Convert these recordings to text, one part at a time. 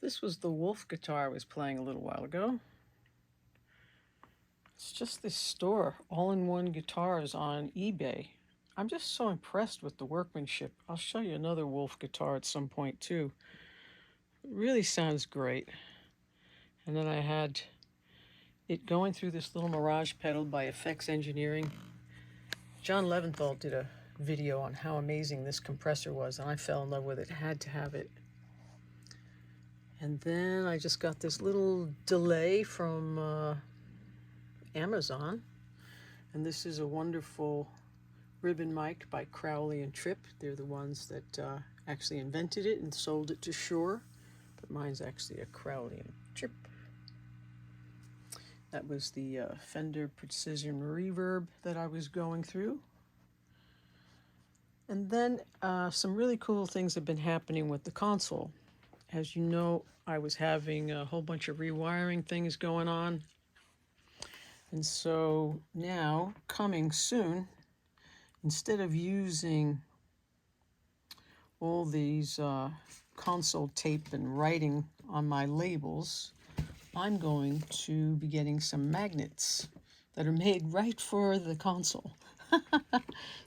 This was the Wolf guitar I was playing a little while ago. It's just this store, all-in-one guitars on eBay. I'm just so impressed with the workmanship. I'll show you another Wolf guitar at some point too. It really sounds great. And then I had it going through this little Mirage pedal by Effects Engineering. John Leventhal did a video on how amazing this compressor was, and I fell in love with it. Had to have it. And then I just got this little delay from Amazon, and this is a wonderful ribbon mic by Crowley and Tripp. They're the ones that actually invented it and sold it to Shure, but mine's actually a Crowley and Tripp. That was the Fender Precision Reverb that I was going through. And then some really cool things have been happening with the console. As you know, I was having a whole bunch of rewiring things going on. And so now, coming soon, instead of using all these console tape and writing on my labels, I'm going to be getting some magnets that are made right for the console.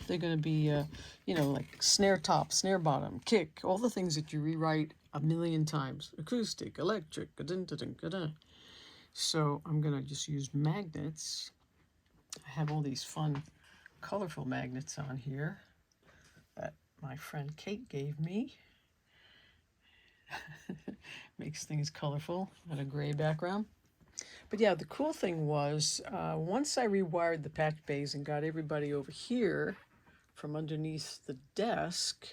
They're going to be, you know, like snare top, snare bottom, kick, all the things that you rewrite a million times. Acoustic, electric, so I'm going to just use magnets. I have all these fun, colorful magnets on here that my friend Kate gave me. Makes things colorful and a gray background. But yeah, the cool thing was once I rewired the patch bays and got everybody over here from underneath the desk,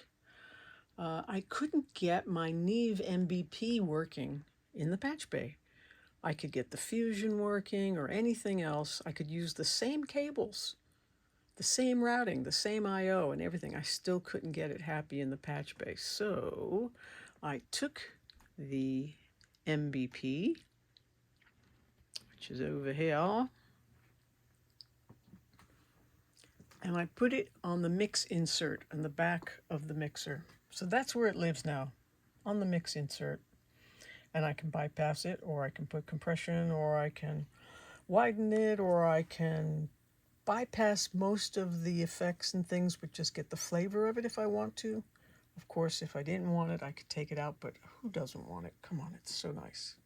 I couldn't get my Neve MBP working in the patch bay. I could get the Fusion working or anything else. I could use the same cables, the same routing, the same I/O and everything. I still couldn't get it happy in the patch bay. So I took the MBP, which is over here, and I put it on the mix insert on the back of the mixer. So that's where it lives now, on the mix insert. And I can bypass it, or I can put compression, or I can widen it, or I can bypass most of the effects and things, but just get the flavor of it if I want to. Of course, if I didn't want it, I could take it out, but who doesn't want it? Come on, it's so nice.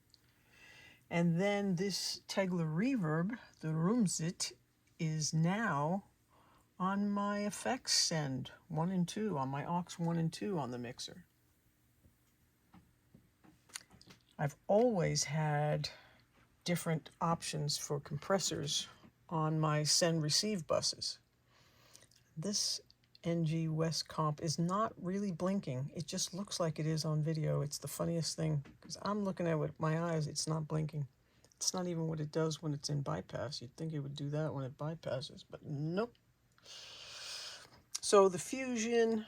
And then this Tegeler Reverb, the Raumzeit, is now on my effects send 1 and 2, on my aux 1 and 2 on the mixer. I've always had different options for compressors on my send-receive buses. This NG Wes comp is not really blinking. It just looks like it is on video. It's the funniest thing, because I'm looking at it with my eyes. It's not blinking. It's not even what it does when it's in bypass. You'd think it would do that when it bypasses, but nope. So the Fusion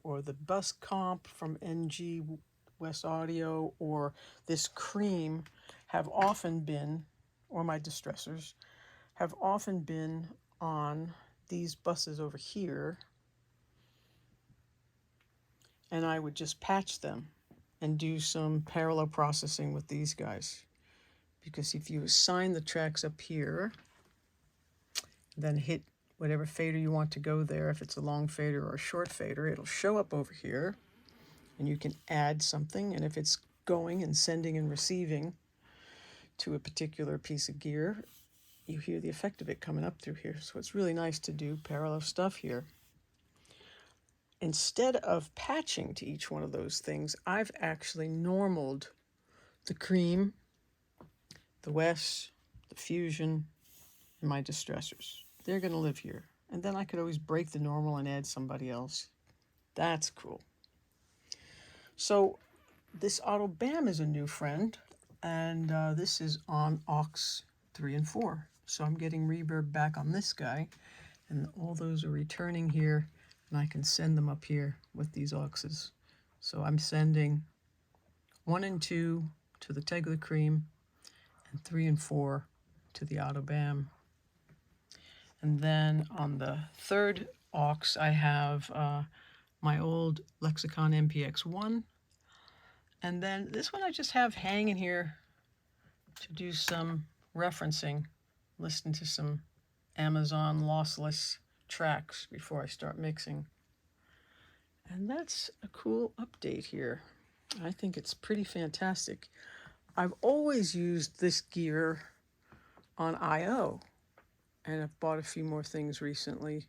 or the bus comp from NG Wes Audio or this Creme have often been, or my Distressors, have often been on these buses over here, and I would just patch them and do some parallel processing with these guys. Because if you assign the tracks up here, then hit whatever fader you want to go there, if it's a long fader or a short fader, it'll show up over here, and you can add something, and if it's going and sending and receiving to a particular piece of gear, you hear the effect of it coming up through here. So it's really nice to do parallel stuff here. Instead of patching to each one of those things, I've actually normaled the Creme, the Wes, the Fusion, and my Distressors. They're going to live here. And then I could always break the normal and add somebody else. That's cool. So this Auto BAM is a new friend, and this is on aux 3 and 4. So I'm getting reverb back on this guy, and all those are returning here, and I can send them up here with these auxes. So I'm sending 1 and 2 to the Tegeler Creme, and 3 and 4 to the Auto BAM. And then on the third aux, I have my old Lexicon MPX1, And then this one I just have hanging here to do some referencing, listen to some Amazon lossless tracks before I start mixing. And that's a cool update here. I think it's pretty fantastic. I've always used this gear on I/O, and I've bought a few more things recently,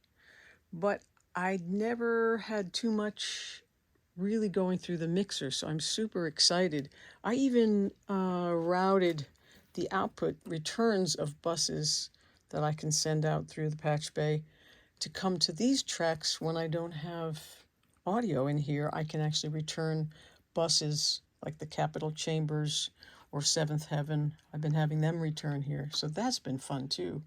but I never had too much really going through the mixer, so I'm super excited. I even routed the output returns of buses that I can send out through the patch bay to come to these tracks when I don't have audio in here. I can actually return buses like the Capitol Chambers or Seventh Heaven. I've been having them return here, so that's been fun too.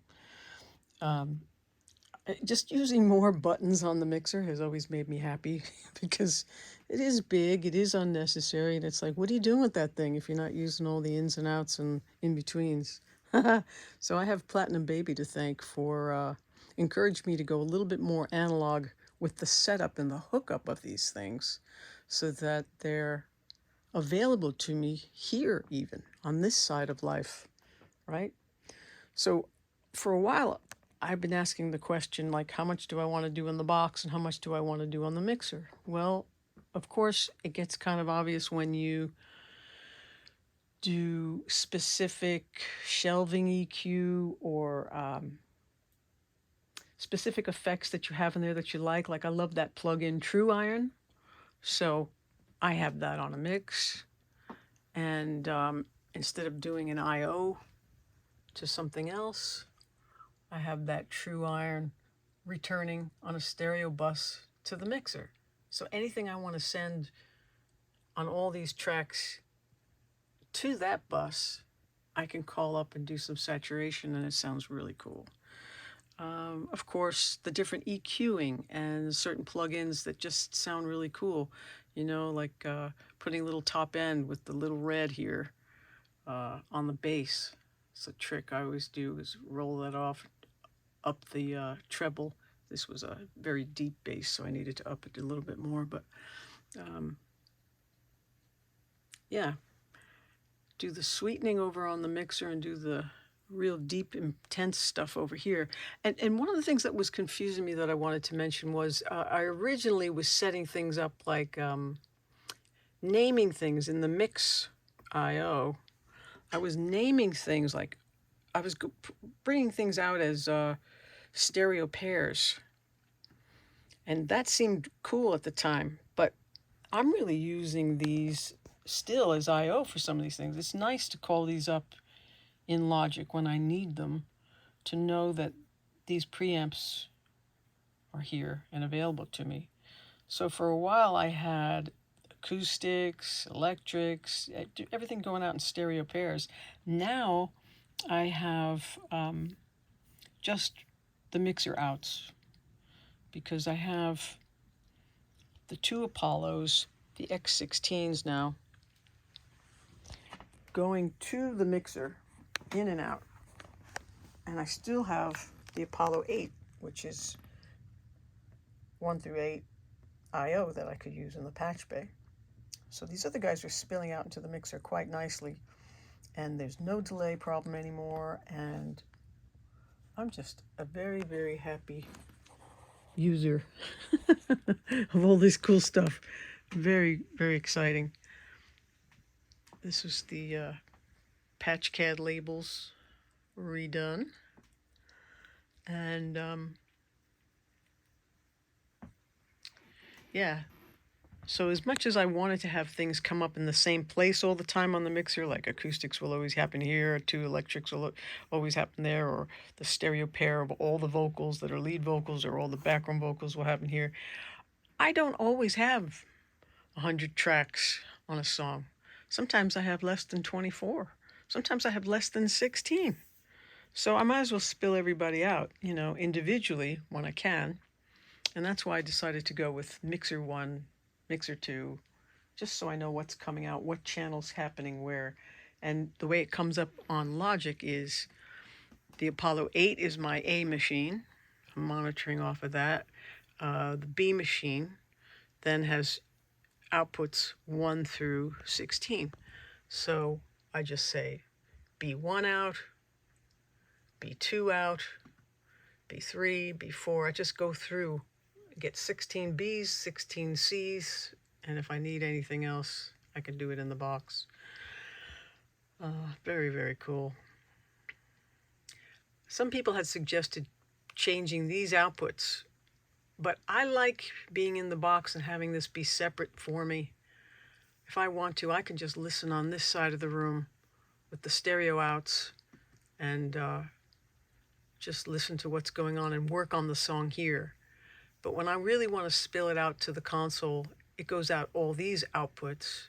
Just using more buttons on the mixer has always made me happy because it is big, it is unnecessary, and it's like, what are you doing with that thing if you're not using all the ins and outs and in-betweens? So I have Platinum Baby to thank for encouraged me to go a little bit more analog with the setup and the hookup of these things so that they're available to me here, even on this side of life, right? So for a while, I've been asking the question, like, how much do I want to do in the box and how much do I want to do on the mixer? Well, of course, it gets kind of obvious when you do specific shelving EQ or specific effects that you have in there that you like. Like, I love that plug-in True Iron. So I have that on a mix. And instead of doing an I/O to something else, I have that True Iron returning on a stereo bus to the mixer. So anything I want to send on all these tracks to that bus, I can call up and do some saturation, and it sounds really cool. Of course, the different EQing and certain plugins that just sound really cool. You know, like putting a little top end with the little red here on the bass. It's a trick I always do is roll that off, up the treble. This was a very deep bass, so I needed to up it a little bit more. But yeah, do the sweetening over on the mixer and do the real deep, intense stuff over here. And one of the things that was confusing me that I wanted to mention was I originally was setting things up like naming things in the mix I/O. I was naming things like I was bringing things out as stereo pairs. And that seemed cool at the time, but I'm really using these still as I/O for some of these things. It's nice to call these up in Logic when I need them to know that these preamps are here and available to me. So for a while I had acoustics, electrics, everything going out in stereo pairs. Now I have just the mixer outs because I have the two Apollos, the X16s now, going to the mixer in and out. And I still have the Apollo 8, which is 1 through 8 I/O that I could use in the patch bay. So these other guys are spilling out into the mixer quite nicely, and there's no delay problem anymore, and I'm just a very, very happy user of all this cool stuff. Very, very exciting. This was the patch CAD labels redone, and yeah, so as much as I wanted to have things come up in the same place all the time on the mixer, like acoustics will always happen here, 2 electrics will always happen there, or the stereo pair of all the vocals that are lead vocals or all the background vocals will happen here, I don't always have 100 tracks on a song. Sometimes I have less than 24. Sometimes I have less than 16. So I might as well spill everybody out, you know, individually when I can. And that's why I decided to go with Mixer 1, Mixer 2, just so I know what's coming out, what channel's happening where. And the way it comes up on Logic is the Apollo 8 is my A machine. I'm monitoring off of that. The B machine then has outputs 1 through 16. So I just say B1 out, B2 out, B3, B4. I just go through, get 16 Bs, 16 Cs, and if I need anything else, I can do it in the box. Very, very cool. Some people had suggested changing these outputs, but I like being in the box and having this be separate for me. If I want to, I can just listen on this side of the room with the stereo outs and just listen to what's going on and work on the song here. But when I really want to spill it out to the console, it goes out all these outputs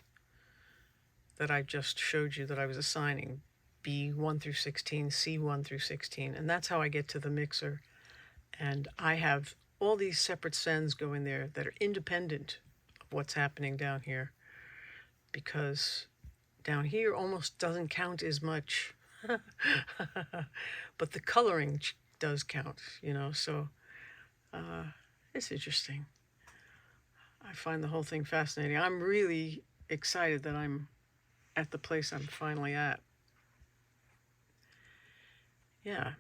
that I just showed you that I was assigning, B1 through 16, C1 through 16, and that's how I get to the mixer. And I have all these separate sends going there that are independent of what's happening down here, because down here almost doesn't count as much. But the coloring does count, you know, so it's interesting. I find the whole thing fascinating. I'm really excited that I'm at the place I'm finally at. Yeah.